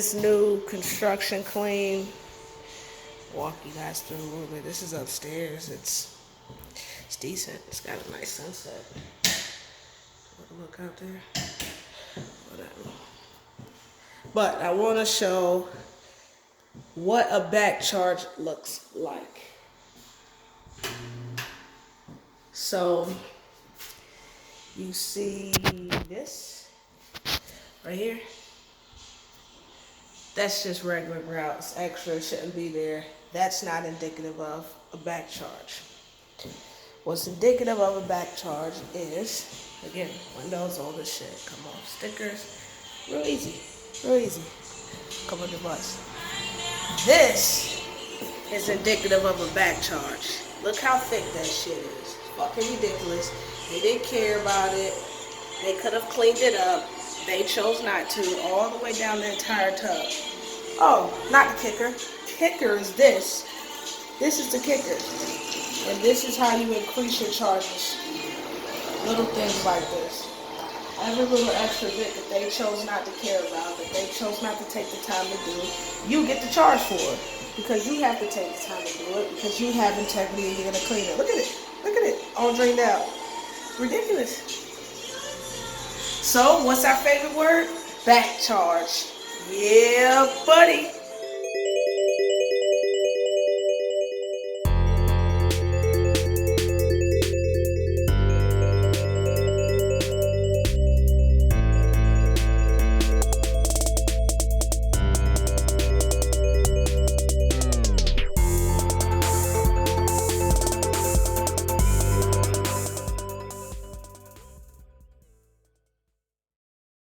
this new construction clean. Walk you guys through a little bit. This is upstairs. It's decent. It's got a nice sunset. Look out there. Whatever. But I want to show what a back charge looks like. So you see this right here? That's just regular grout. It's extra. It shouldn't be there. That's not indicative of a back charge. What's indicative of a back charge is, again, windows, all this shit. Come on, stickers. Real easy. Real easy. Come on your butts. This is indicative of a back charge. Look how thick that shit is. Fucking ridiculous. They didn't care about it. They could have cleaned it up. They chose not to, all the way down the entire tub. Oh, not the kicker. Kicker is this. This is the kicker. And this is how you increase your charges. Little things like this. Every little extra bit that they chose not to care about, that they chose not to take the time to do, you get the charge for it. Because you have to take the time to do it, because you have integrity and you're going to clean it. Look at it. Look at it. All drained out. Ridiculous. So, what's our favorite word? Back charge. Yeah, buddy.